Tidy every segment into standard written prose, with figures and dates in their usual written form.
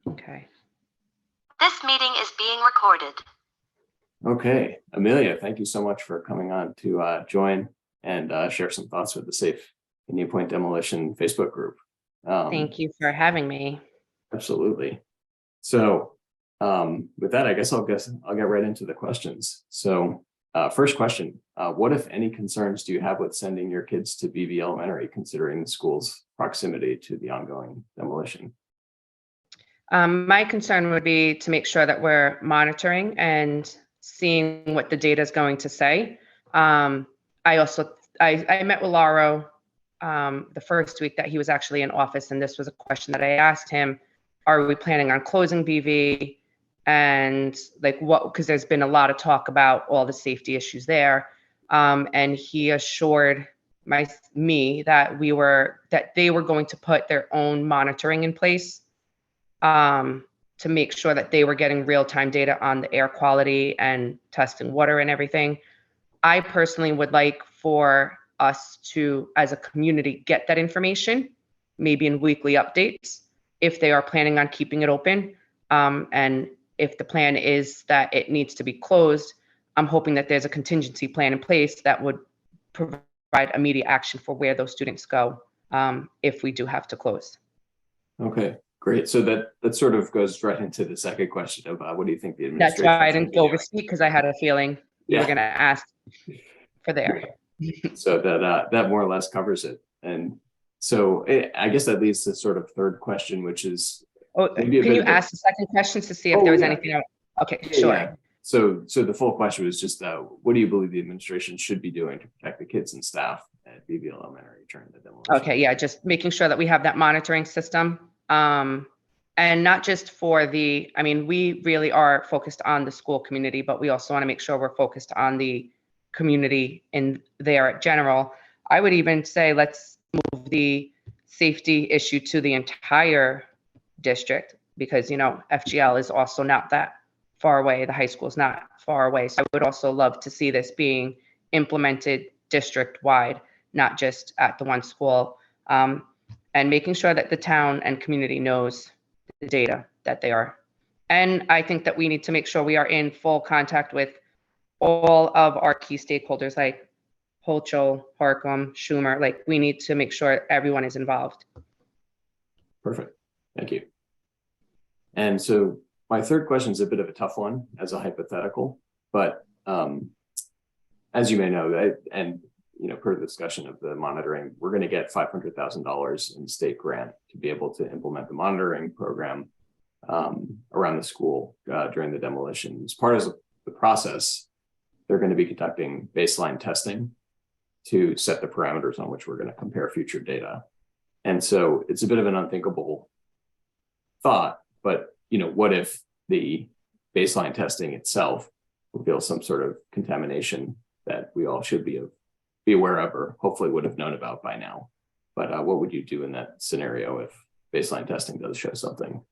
Okay. This meeting is being recorded. Okay, Amelia, thank you so much for coming on to join and share some thoughts with the Safe Indian Point Demolition Facebook group. Thank you for having me. Absolutely. So with that, I guess I'll get right into the questions. So first question, what if any concerns do you have with sending your kids to BV Elementary, considering the school's proximity to the ongoing demolition? My concern would be to make sure that we're monitoring and seeing what the data is going to say. I met with Lauro the first week that he was actually in office, and this was a question that I asked him: are we planning on closing BV? And like what? Because there's been a lot of talk about all the safety issues there, and he assured me that they were going to put their own monitoring in place to make sure that they were getting real-time data on the air quality and testing water and everything. I personally would like for us to, as a community, get that information, maybe in weekly updates, if they are planning on keeping it open. And if the plan is that it needs to be closed, I'm hoping that there's a contingency plan in place that would provide immediate action for where those students go if we do have to close. Okay. Great. So that sort of goes right into the second question of what do you think the administration? That's why I didn't overspeak, because I had a feeling you were going to ask for there. So that more or less covers it. And so I guess that leads to sort of third question, which is, can you ask the second question to see if there was anything else? Okay, sure. Yeah. So the full question was just, what do you believe the administration should be doing to protect the kids and staff at BV Elementary during the demolition? Okay, yeah, just making sure that we have that monitoring system. And not just for we really are focused on the school community, but we also want to make sure we're focused on the community in there at general. I would even say let's move the safety issue to the entire district, because FGL is also not that far away. The high school is not far away. So I would also love to see this being implemented district wide, not just at the one school, and making sure that the town and community knows the data that they are. And I think that we need to make sure we are in full contact with all of our key stakeholders, like Holchow, Harcum, Schumer. Like, we need to make sure everyone is involved. Perfect. Thank you. And so my third question is a bit of a tough one as a hypothetical, but as you may know, per the discussion of the monitoring, we're going to get $500,000 in state grant to be able to implement the monitoring program around the school during the demolition. As part of the process, they're going to be conducting baseline testing to set the parameters on which we're going to compare future data. And so it's a bit of an unthinkable thought, but what if the baseline testing itself reveals some sort of contamination that we all should be aware of, or hopefully would have known about by now? But what would you do in that scenario if baseline testing does show something?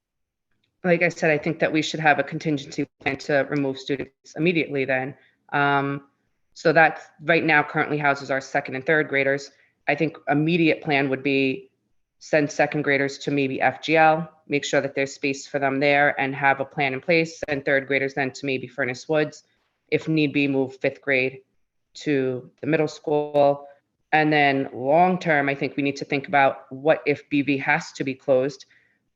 Like I said, I think that we should have a contingency plan to remove students immediately then. So that right now currently houses our second and third graders. I think immediate plan would be send second graders to maybe FGL, make sure that there's space for them there and have a plan in place, and third graders then to maybe Furnace Woods. If need be, move fifth grade to the middle school. And then long term, I think we need to think about what if BV has to be closed.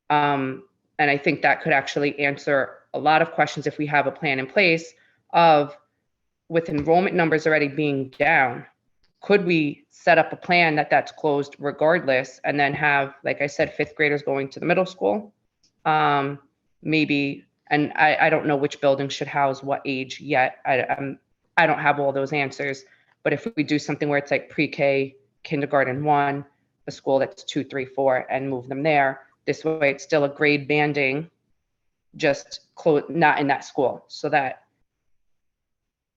And I think that could actually answer a lot of questions if we have a plan in place of, with enrollment numbers already being down, could we set up a plan that's closed regardless, and then have, like I said, fifth graders going to the middle school? Maybe, and I don't know which building should house what age yet. I don't have all those answers, but if we do something where it's like pre-K, kindergarten 1, a school that's 2, 3, 4, and move them there, this way it's still a grade banding, just not in that school, so that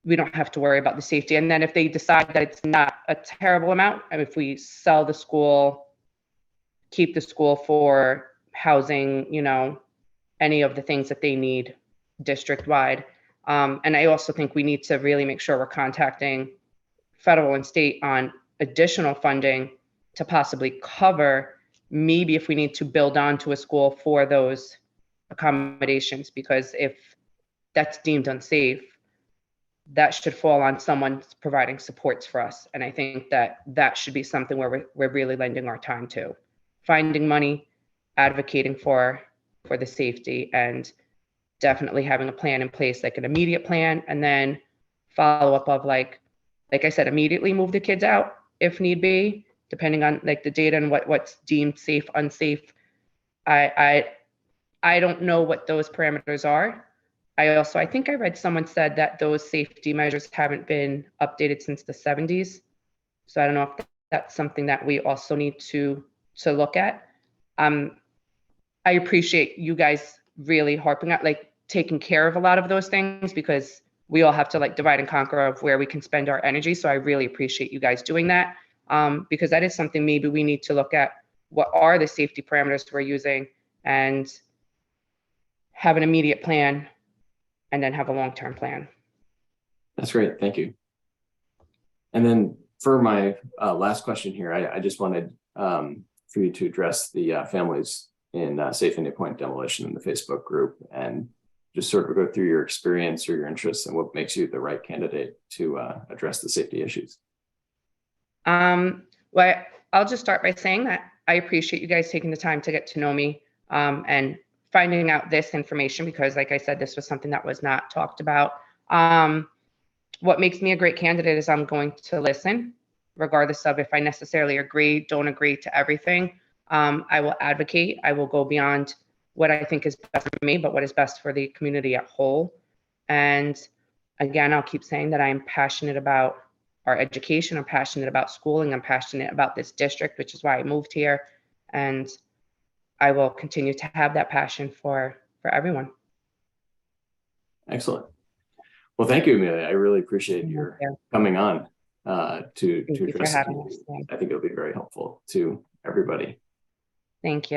we don't have to worry about the safety. And then if they decide that it's not a terrible amount, and if we sell the school, keep the school for housing, any of the things that they need district wide. And I also think we need to really make sure we're contacting federal and state on additional funding to possibly cover, maybe if we need to build onto a school for those accommodations, because if that's deemed unsafe, that should fall on someone providing supports for us. And I think that that should be something where we're really lending our time to, finding money, advocating for the safety, and definitely having a plan in place, like an immediate plan, and then follow up of like I said, immediately move the kids out if need be, depending on like the data and what's deemed safe, unsafe. I don't know what those parameters are. I think I read someone said that those safety measures haven't been updated since the 70s. So I don't know if that's something that we also need to look at. I appreciate you guys really harping at like taking care of a lot of those things, because we all have to like divide and conquer of where we can spend our energy. So I really appreciate you guys doing that, because that is something maybe we need to look at. What are the safety parameters we're using, and have an immediate plan, and then have a long-term plan. That's great. Thank you. And then for my last question here, I just wanted for you to address the families in Safe Indian Point demolition in the Facebook group, and just sort of go through your experience or your interests and what makes you the right candidate to address the safety issues. Well, I'll just start by saying that I appreciate you guys taking the time to get to know me, and finding out this information, because like I said, this was something that was not talked about. What makes me a great candidate is I'm going to listen, regardless of if I necessarily don't agree to everything. I will advocate. I will go beyond what I think is best for me, but what is best for the community at whole. And again, I'll keep saying that I am passionate about our education. I'm passionate about schooling. I'm passionate about this district, which is why I moved here. And I will continue to have that passion for everyone. Excellent. Well, thank you, Amelia. I really appreciate your coming on to address it. I think it'll be very helpful to everybody. Thank you.